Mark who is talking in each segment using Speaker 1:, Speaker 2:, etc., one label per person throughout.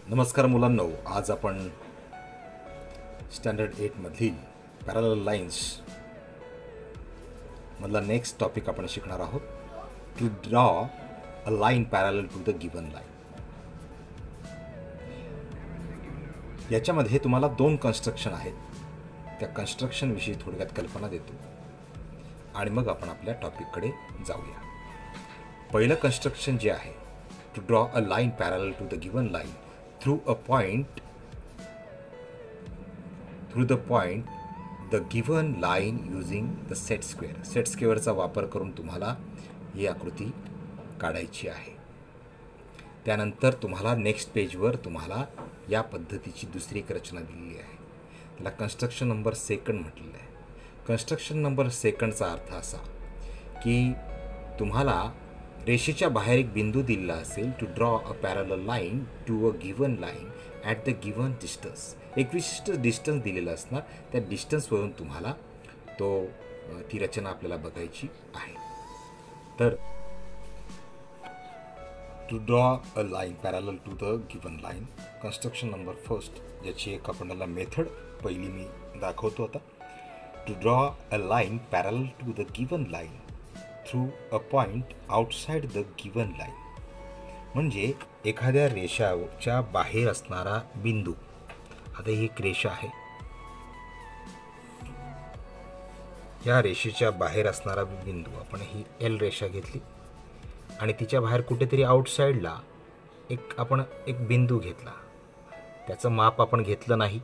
Speaker 1: नमस्कार मुलांनो, आज आपण स्टँडर्ड 8 मधील पॅरलल लाईन्स मधला नेक्स्ट टॉपिक आपण शिकणार आहोत. To draw a line parallel to the given line. याच्यामध्ये तुम्हाला 2 कन्स्ट्रक्शन आहेत. त्या कन्स्ट्रक्शन विषयी थोडक्यात कल्पना देतो आणि मग आपण आपल्या टॉपिककडे जाऊया. पहिलं कन्स्ट्रक्शन जे आहे, to draw a line parallel to the given line through the point the given line using the set square. Set स्क्वेअरचा वापर करून तुम्हाला ही आकृती काढायची आहे. त्यानंतर तुम्हाला नेक्स्ट पेजवर तुम्हाला या पद्धतीची दुसरी एक रचना दिलेली आहे. त्याला कन्स्ट्रक्शन नंबर सेकंड म्हटलेलं आहे. कन्स्ट्रक्शन नंबर सेकंडचा अर्थ असा की तुम्हाला रेषेच्या बाहेर एक बिंदू दिलेला असेल. To draw a parallel line to a given line at the given distance. एक विशिष्ट डिस्टन्स दिलेलं असणार. त्या डिस्टन्सवरून तुम्हाला ती रचना आपल्याला बघायची आहे. तर to draw a line parallel to the given line, construction number first, याची एक आपल्याला मेथड पहिली मी दाखवतो आता. To draw a line parallel to the given line through a point outside the given line. म्हणजे एखाद्या रेषाच्या बाहेर असणारा बिंदू. आता ही एक रेषा आहे. या रेषेच्या बाहेर असणारा बिंदू, आपण ही एल रेषा घेतली आणि तिच्या बाहेर कुठेतरी आउटसाइडला आपण एक बिंदू घेतला. त्याचं माप आपण घेतलं नाही,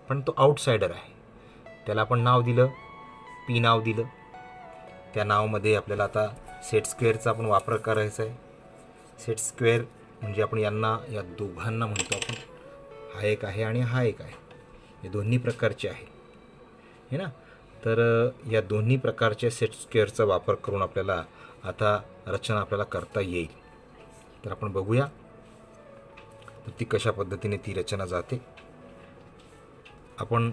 Speaker 1: पण तो आउटसाइडर आहे. त्याला आपण नाव दिलं, पी नाव दिलं. त्या नावामध्ये आपल्याला आता सेट स्क्वेअरचा आपण वापर करायचा आहे. सेट स्क्वेअर म्हणजे आपण या दोघांना म्हणतो आपण. हा एक आहे आणि हा एक आहे. हे दोन्ही प्रकारचे आहे, हे ना. तर या दोन्ही प्रकारच्या सेट स्क्वेअरचा वापर करून आपल्याला आता रचना आपल्याला करता येईल. तर आपण बघूया तर ती कशा पद्धतीने ती रचना जाते. आपण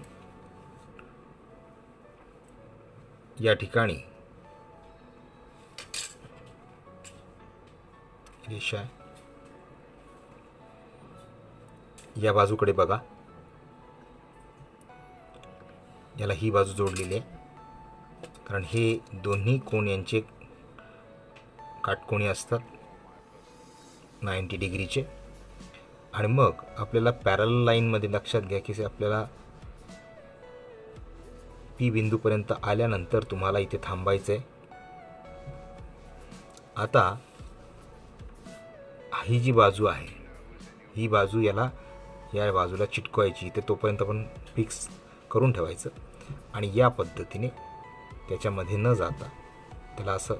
Speaker 1: या ठिकाणी रेषा आहे. या बाजूकडे बघा, याला ही बाजू जोडलेली आहे, कारण हे दोन्ही कोन यांचे काटकोनी असतात 90 डिग्रीचे. आणि मग आपल्याला पॅरलल लाईनमध्ये लक्षात घ्या की आपल्याला पी बिंदूपर्यंत आल्यानंतर तुम्हाला इथे थांबायचं आहे. आता ही जी बाजू आहे, ही बाजू या बाजूला चिटकवायची. ते तोपर्यंत आपण फिक्स करून ठेवायचं आणि या पद्धतीने त्याच्यामध्ये न जाता त्याला असं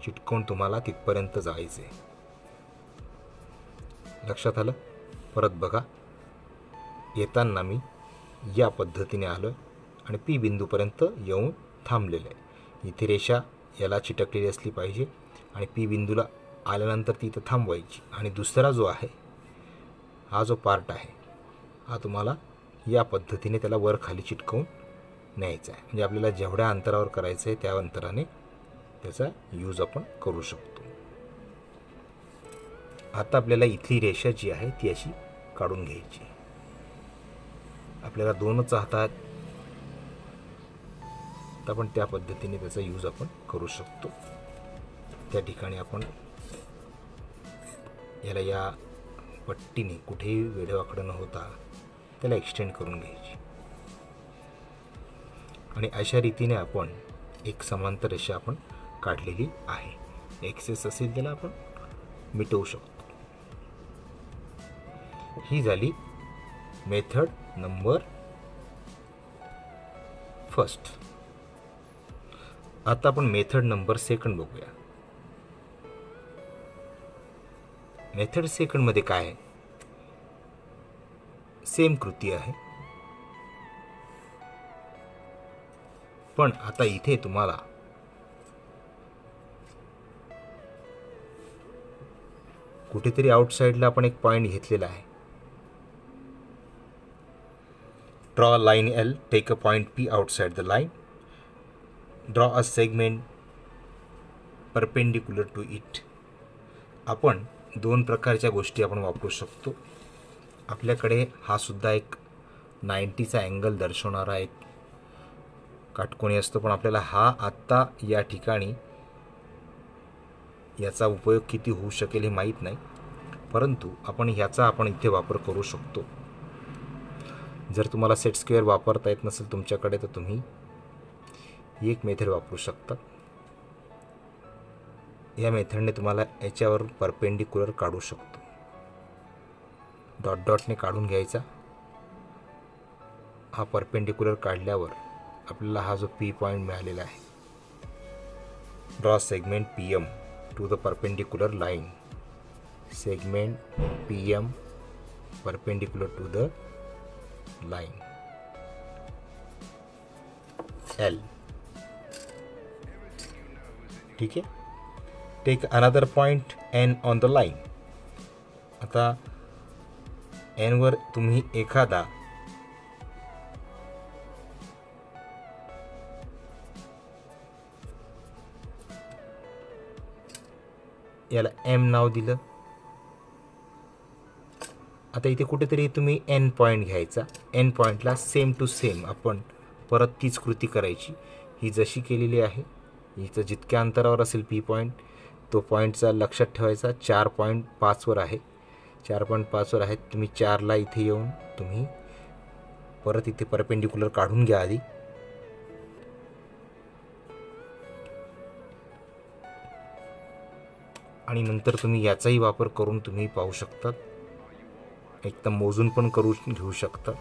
Speaker 1: चिटकवून तुम्हाला तिथपर्यंत जायचं आहे. लक्षात आलं? परत बघा, येताना मी या पद्धतीने आलो आणि पी बिंदूपर्यंत येऊन थांबलेलं आहे. इथे रेषा याला चिटकलेली असली पाहिजे आणि पी बिंदूला आल्यानंतर ती इथं थांबवायची. आणि दुसरा जो आहे, हा जो पार्ट आहे, हा तुम्हाला या पद्धतीने त्याला वर खाली चिटकवून न्यायचा आहे. म्हणजे आपल्याला जेवढ्या अंतरावर करायचं आहे त्या अंतराने त्याचा यूज आपण करू शकतो. आता आपल्याला इथली रेषा जी आहे ती अशी काढून घ्यायची. आपल्याला 2च हातात, तर आपण त्या पद्धतीने त्याचा यूज आपण करू शकतो. त्या ठिकाणी आपण याला या पट्टीने कुठेही वेडेवाकडं न होता त्याला एक्सटेंड करून घ्यायची. आणि अशा रीतीने आपण एक समांतर रेषा आपण काढलेली आहे. एक्सेस असेल त्याला आपण मिटवू शकतो. ही झाली मेथड नंबर फर्स्ट. आता आपण मेथड नंबर सेकंड बघूया. मेथड सेकंड मध्ये काय आहे? सेम कृती आहे, पण आता इथे तुम्हाला कुठेतरी आउटसाइडला आपण एक पॉइंट घेतलेला आहे. Draw a line L, take a point P outside the line, draw a segment perpendicular to it. आपण 2 प्रकारच्या गोष्टी आपण वापरू शकतो. आपल्याकडे हा सुद्धा एक 90चा अँगल दर्शवणारा एक काटकोनी असतो, पण आपल्याला हा आत्ता या ठिकाणी याचा उपयोग किती होऊ शकेल हे माहीत नाही, परंतु आपण इथे वापर करू शकतो. जर तुम्हाला सेट स्क्वेअर वापरता येत नसेल तुमच्याकडे तर तुम्ही ही एक मेथड वापरू शकता. या मेथडने तुम्हाला याच्यावर परपेंडिक्युलर काढू शकतो. डॉट डॉटने काढून घ्यायचा. हा परपेंडिक्युलर काढल्यावर आपल्याला हा जो पी पॉईंट मिळालेला आहे, draw segment P M to the perpendicular line. Segment P M perpendicular to the line L. ठीक आहे. Take another point N on the line. आता एनवर तुम्ही एखादा याला एम नाव दिलं. आता इथे कुठेतरी तुम्ही एन पॉईंट घ्यायचा. एन पॉईंटला सेम टू सेम आपण परत तीच कृती करायची. ही जशी केलेली आहे, हिचं जितक्या अंतरावर असेल पी पॉईंट, तो पॉईंटचा लक्षात ठेवायचा. 4.5वर आहे. 4.5वर आहे. तुम्ही 4ला इथे येऊन तुम्ही परत इथे परपेंडिक्युलर काढून घ्या आधी. आणि नंतर तुम्ही याचाही वापर करून तुम्ही पाहू शकता. एकदम मोजून पण करून घेऊ शकता.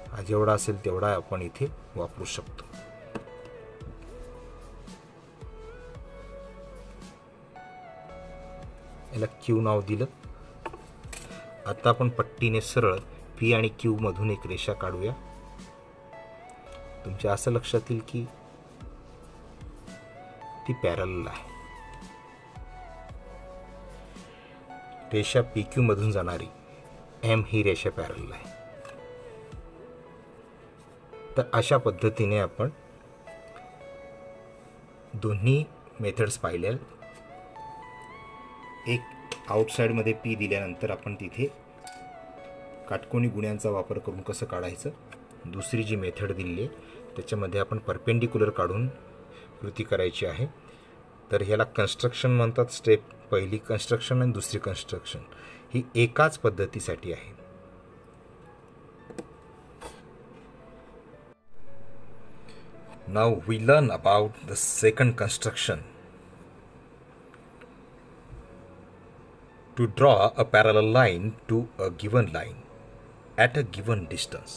Speaker 1: हा जेवढा असेल तेवढा आपण इथे वापरू शकतो. याला क्यू नाव दिलं. आता आपण पट्टीने सरळ पी आणि क्यू मधून एक रेषा काढूया. तुमच्या असं लक्षात येईल की ती पॅरलल आहे. रेषा पी क्यू मधून जाणारी एम ही रेषा पॅरलल आहे. तर अशा पद्धतीने आपण दोन्ही मेथड्स पाहिल्या. एक आउटसाइडमध्ये पी दिल्यानंतर आपण तिथे काटकोनी गुण्यांचा वापर करून कसं काढायचं. दुसरी जी मेथड दिली आहे त्याच्यामध्ये आपण परपेंडिक्युलर काढून कृती करायची आहे. तर ह्याला कन्स्ट्रक्शन म्हणतात. स्टेप पहिली कन्स्ट्रक्शन आणि दुसरी कन्स्ट्रक्शन ही एकाच पद्धतीसाठी आहे. Now we learn about the second construction. To draw a parallel line to a given line at a given distance.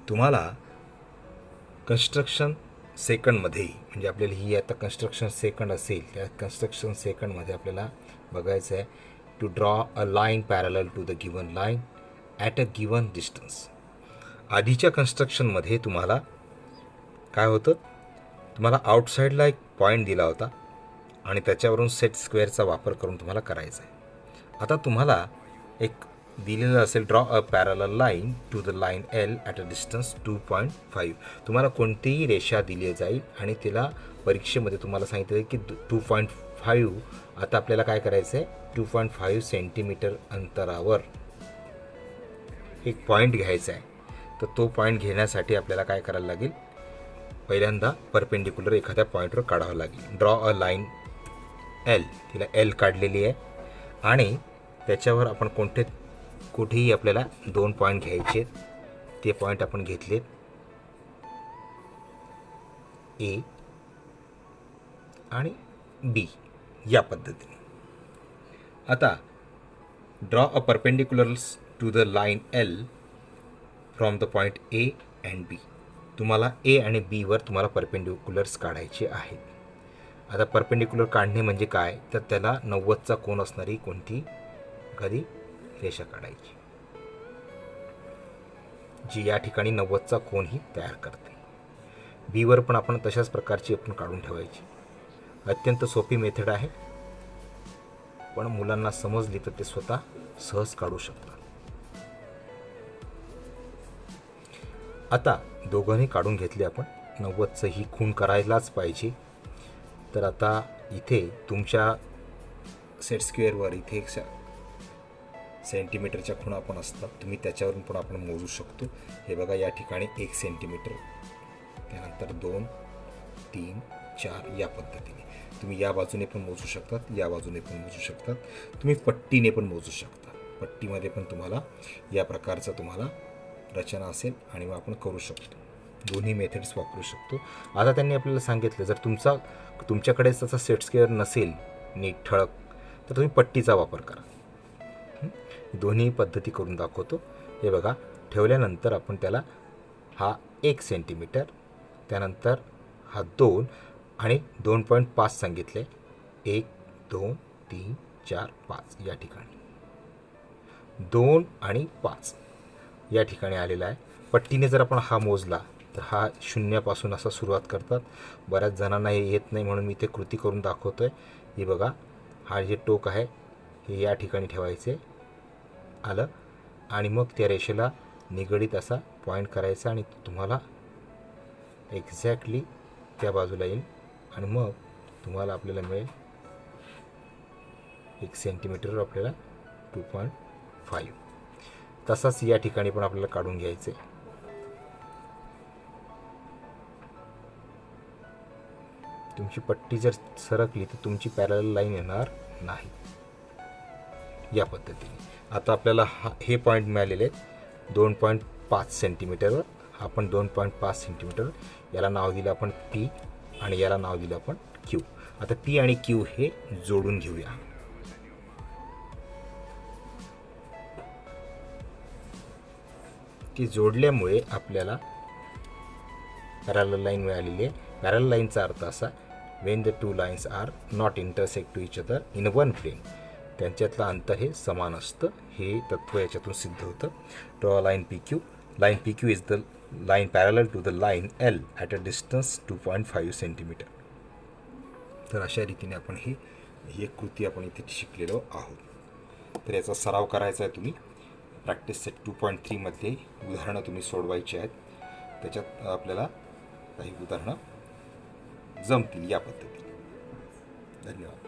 Speaker 1: तुम्हाला कन्स्ट्रक्शन सेकंडमध्ये, म्हणजे आपल्याला ही आता कन्स्ट्रक्शन सेकंड असेल, त्या कन्स्ट्रक्शन सेकंडमध्ये आपल्याला बघायचं आहे to draw a line parallel to the given line at a given distance. आधीच्या कन्स्ट्रक्शनमध्ये तुम्हाला काय होतं, तुम्हाला आउटसाईडला एक पॉईंट दिला होता आणि त्याच्यावरून सेट स्क्वेअरचा वापर करून तुम्हाला करायचा आहे. आता तुम्हाला एक दिलेलं असेल draw a parallel line to the line L at a distance 2.5. तुम्हाला कोणतीही रेषा दिली जाईल आणि तिला परीक्षेमध्ये तुम्हाला सांगितलं की 2.5. आता आपल्याला काय करायचं आहे, 2.5 सेंटीमीटर अंतरावर एक पॉईंट घ्यायचा आहे. तर तो पॉईंट घेण्यासाठी आपल्याला काय करायला लागेल, पहिल्यांदा परपेंडिक्युलर एखाद्या पॉईंटवर काढावं लागेल. ड्रॉ अ लाईन एल, तिला एल काढलेली आहे आणि त्याच्यावर आपण कुठेही आपल्याला 2 पॉईंट घ्यायचे. ते पॉईंट आपण घेतलेत ए आणि बी या पद्धतीने. आता draw a perpendiculars to the line L from the point A and B. तुम्हाला ए आणि बीवर तुम्हाला परपेंडिक्युलर्स काढायचे आहेत. आता परपेंडिक्युलर काढणे म्हणजे काय, तर त्याला 90चा कोन असणारी कोणती एखादी रेषा काढायची जी या ठिकाणी 90चा कोन ही तयार करते. बीवर पण आपण तशाच प्रकारची आपण काढून ठेवायची. अत्यंत सोपी मेथड आहे, पण मुलांना समजली तर ते स्वतः सहज काढू शकतात. आता दोघांनी काढून घेतले आपण. 90चं ही खूण करायलाच पाहिजे. तर आता इथे तुमच्या सेट स्क्वेअरवर इथे एक सेंटीमीटरच्या खुणा पण असतात, तुम्ही त्याच्यावरून पण आपण मोजू शकतो. हे बघा या ठिकाणी 1 सेंटीमीटर, त्यानंतर 2, 3, 4 या पद्धतीने तुम्ही या बाजूने पण मोजू शकतात, या बाजूने पण मोजू शकतात, तुम्ही पट्टीने पण मोजू शकता. पट्टीमध्ये पण तुम्हाला या प्रकारचं तुम्हाला रचना असेल आणि मग आपण करू शकतो. दोन्ही मेथड्स वापरू शकतो. आता त्यांनी आपल्याला सांगितलं जर तुमच्याकडे त्याचा सेट स्क्वेअर नसेल नीट ठळक तर तुम्ही पट्टीचा वापर करा. दोन्ही पद्धती करून दाखवतो. हे बघा ठेवल्यानंतर आपण त्याला हा 1 सेंटीमीटर, त्यानंतर हा 2 आणि 2.5 सांगितले. 1, 2, 3, 4, 5 या ठिकाणी 2 आणि 5 या ठिकाणी आलेला आहे. पट्टीने जर आपण हा मोजला तर हा 0पासून असा सुरुवात करतात. बऱ्याच जणांना हे येत नाही म्हणून मी ते कृती करून दाखवतो आहे. हे बघा हा जे टोक आहे हे या ठिकाणी ठेवायचे आलं आणि मग त्या रेषेला निगडीत असा पॉईंट करायचा आणि तुम्हाला एक्झॅक्टली त्या बाजूला येईल आणि मग तुम्हाला आपल्याला मिळेल 1 सेंटीमीटरवर आपल्याला 2.5. तसाच या ठिकाणी पण आपल्याला काढून घ्यायचे. तुमची पट्टी जर सरकली तर तुमची पॅरलल लाईन येणार नाही. या पद्धतीने आता आपल्याला हे पॉईंट मिळालेले आहेत 2.5 सेंटीमीटरवर. आपण 2.5 सेंटीमीटर याला नाव दिलं आपण P आणि याला नाव दिलं आपण Q. आता P आणि Q हे जोडून घेऊया. ती जोडल्यामुळे आपल्याला पॅरलल लाईन मिळालेली आहे. पॅरलल लाईनचा अर्थ असा when the two lines are not intersect to each other in one plane, त्यांच्यातलं अंतर हे समान असतं. हे तत्व याच्यातून सिद्ध होतं. Draw line PQ. Line PQ is the line parallel to the line L at a distance 2.5 centimetre. तर अशा रीतीने आपण ही एक कृती आपण इथे शिकलेलो आहोत. तर याचा सराव करायचा आहे. तुम्ही प्रॅक्टिस सेट 2.3 मध्ये उदाहरणं तुम्ही सोडवायची आहेत. त्याच्यात आपल्याला काही उदाहरणं जमतील या पद्धतीने. धन्यवाद.